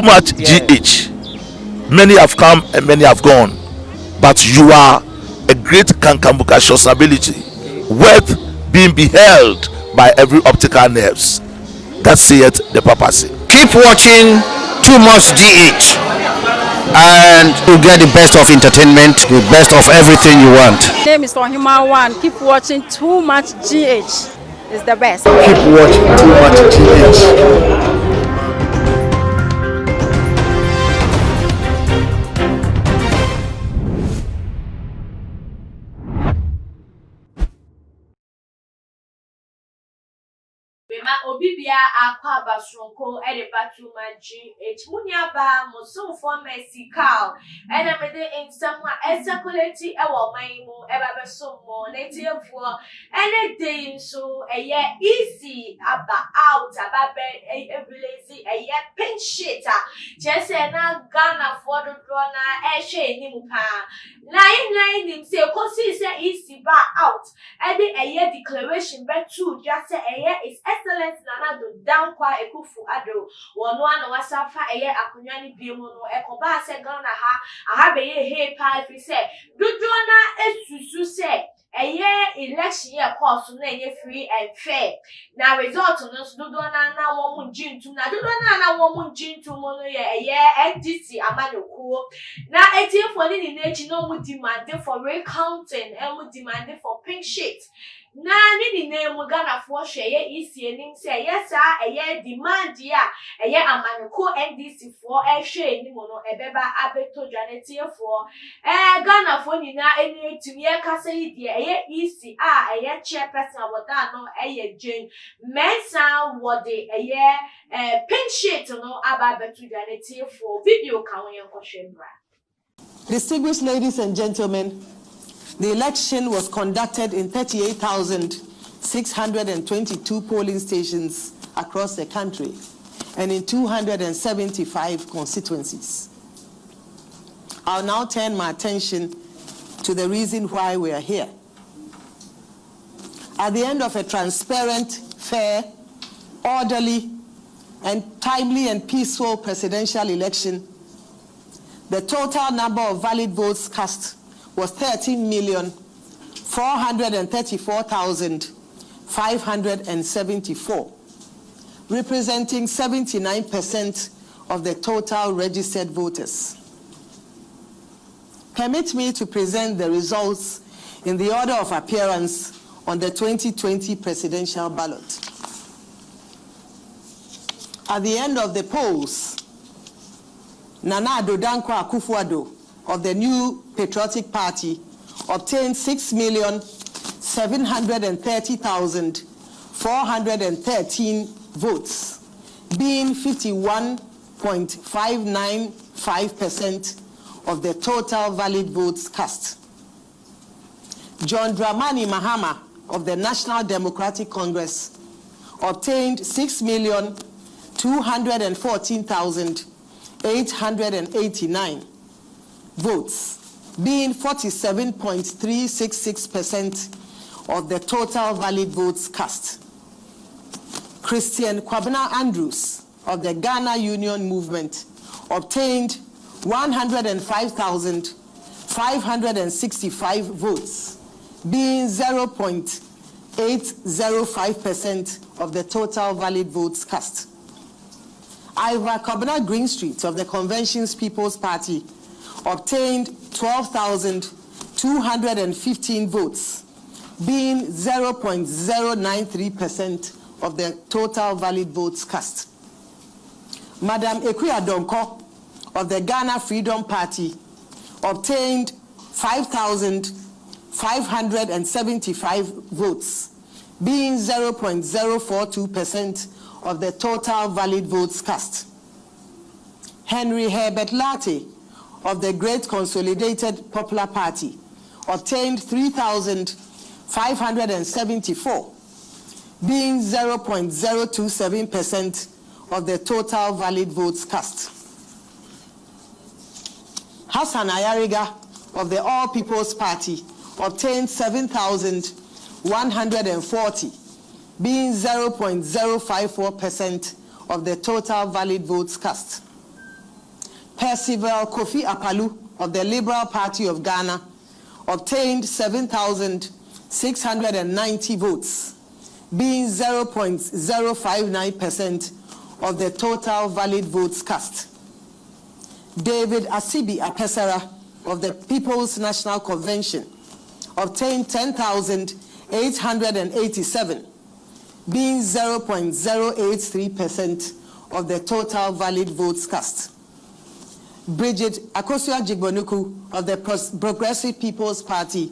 too much GH. Many have come and many have gone, but you are a great kankamukashos ability, worth being beheld by every optical nerves. That saith the papacy. Keep watching Too Much GH, and you'll get the best of entertainment, the best of everything you want. My name is Mahama One. Keep watching Too Much GH. It's the best. Keep watching Too Much GH. Obibia akwa basronko ede batuma GH munyaba musu for Mexico ena mede insamwa esakuleti ewo maimu eba besomo netiefuo ene day so eye easy aba out aba be eblazy eye pink shit jese na Ghana for do na ehwe nimu pa nine nim se kosi se easy ba out ede eye declaration be two just eye is excellent nana do down kwa ekufu ado wono ana wasafa eye akonwani biemu no ekoba se Ghana ha be ye he pa fi se dodo na esusu se eye election ye course na enye free and fair na result no dodo na wo mu jintu na dodo na wo mu jintu mo no ye eye NDC amanokuo na etiefo ni nechi no mu demand for recounting and mu demand for pink sheet na ni name Ghana for share isi enim say yes eye demand ya eye amanko NDC for ehwe enim no ebeba abeto dwanete for Ghana for ni na eni etumi e kasa yi de eye isi eye chairperson aboda no eye Jane Mensah wode eye pink sheet no aba beto dwanete for video kan yen kohwembra. Distinguished ladies and gentlemen, the election was conducted in 38,622 polling stations across the country and in 275 constituencies. I'll now turn my attention to the reason why we are here. At the end of a transparent, fair, orderly, and timely and peaceful presidential election, the total number of valid votes cast was 13,434,574, representing 79% of the total registered voters. Permit me to present the results in the order of appearance on the 2020 presidential ballot. At the end of the polls, Nana Addo Dankwa Akufo-Addo of the New Patriotic Party obtained 6,730,413 votes, being 51.595% of the total valid votes cast. John Dramani Mahama of the National Democratic Congress obtained 6,214,889 votes, being 47.366% of the total valid votes cast. Christian Kwabena Andrews of the Ghana Union Movement obtained 105,565 votes, being 0.805% of the total valid votes cast. Ivor Kwabena Greenstreet of the Convention's People's Party obtained 12,215 votes, being 0.093% of the total valid votes cast. Madam Ekuya Donko of the Ghana Freedom Party obtained 5,575 votes, being 0.042% of the total valid votes cast. Henry Herbert Latte of the Great Consolidated Popular Party obtained 3,574, being 0.027% of the total valid votes cast. Hassan Ayariga of the All People's Party obtained 7,140, being 0.054% of the total valid votes cast. Percival Kofi Apalu of the Liberal Party of Ghana obtained 7,690 votes, being 0.059% of the total valid votes cast. David Asibi Apesara of the People's National Convention obtained 10,887, being 0.083% of the total valid votes cast. Bridget Akosua Jigbonuku of the Progressive People's Party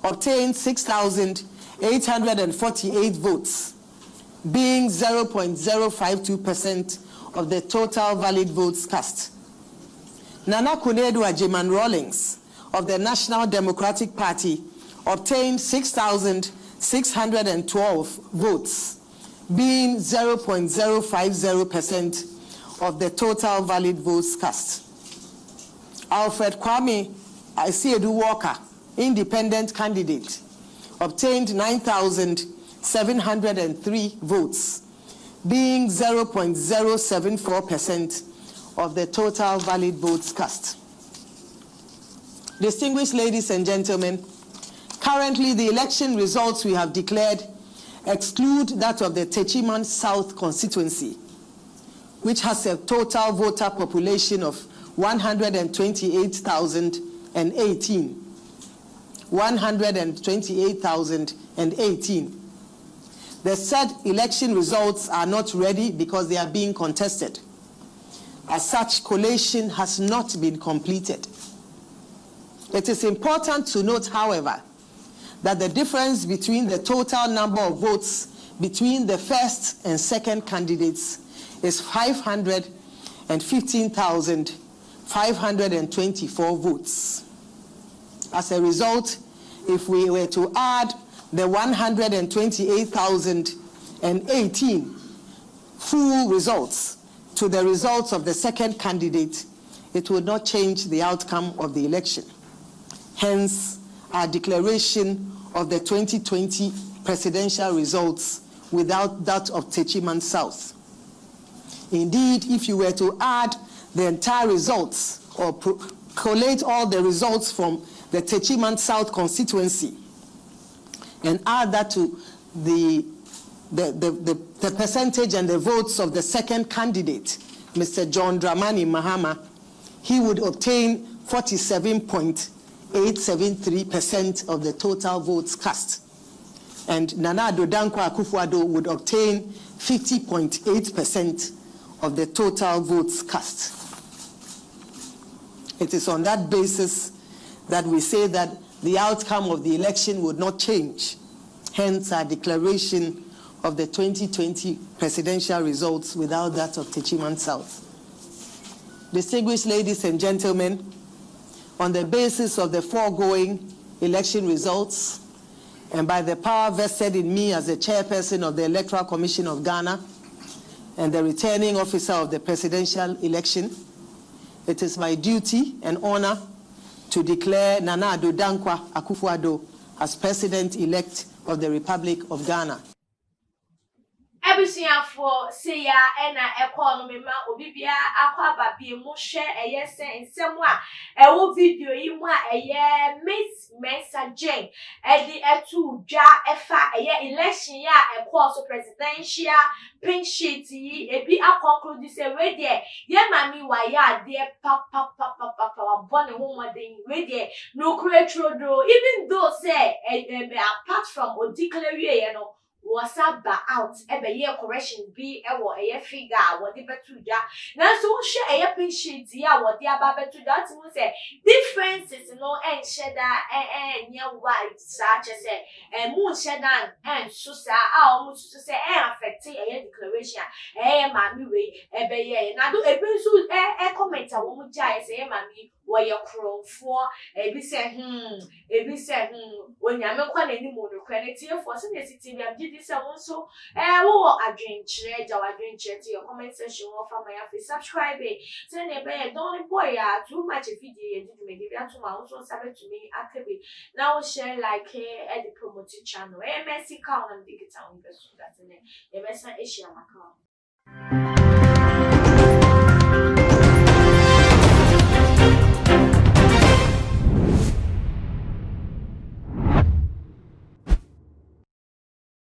obtained 6,848 votes, being 0.052% of the total valid votes cast. Nana Kunedu Ajeman Rawlings of the National Democratic Party obtained 6,612 votes, being 0.050% of the total valid votes cast. Alfred Kwame Isiedu Walker, independent candidate, obtained 9,703 votes, being 0.074% of the total valid votes cast. Distinguished ladies and gentlemen, currently the election results we have declared exclude that of the Techiman South constituency, which has a total voter population of 128,018. 128,018. The said election results are not ready because they are being contested. As such, collation has not been completed. It is important to note, however, that the difference between the total number of votes between the first and second candidates is 515,524 votes. As a result, if we were to add the 128,018 full results to the results of the second candidate, it would not change the outcome of the election. Hence, our declaration of the 2020 presidential results without that of Techiman South. Indeed, if you were to add the entire results or collate all the results from the Techiman South constituency and add that to the percentage and the votes of the second candidate, Mr. John Dramani Mahama, he would obtain 47.873% of the total votes cast. And Nana Addo Dankwa Akufo-Addo would obtain 50.8% of the total votes cast. It is on that basis that we say that the outcome of the election would not change. Hence, our declaration of the 2020 presidential results without that of Techiman South. Distinguished ladies and gentlemen, on the basis of the foregoing election results, and by the power vested in me as the chairperson of the Electoral Commission of Ghana and the returning officer of the presidential election, it is my duty and honor to declare Nana Addo Dankwa Akufo-Addo as President-elect of the Republic of Ghana. Ebusiafo say ya ena ekọ no mema obibia akwa babie mu hwe eye nsem a ewo video yi mu a eye Miss Mensah Jane edi etu dwa efa eye election ya ekọ so presidential pink sheet yi ebi akonklude say we there ye mami wa ya de papa bone ho moden we there no kretro even though say apart from o declare ye no was out ebe ye correction be ewo eye figure what the betuja na so share eye pin sheet ya what the aba betuja that mean say differences no en sheda nya white such as say moon sheda and so sa almost to say affect eye declaration mami we ebe ye na do ebe so comment a wo mu jai say mami where crow for ebi say onyame kwa na ni mo no credit for so na city bi am didi say won so wo adwenkyere ja wadwenkyere to your comment section of my face subscribe so na be don't boy too much video ye didi me bi atuma won so sabe to me akabe now share like at the promote channel Mensah account and digital investment that in e be san Asia account.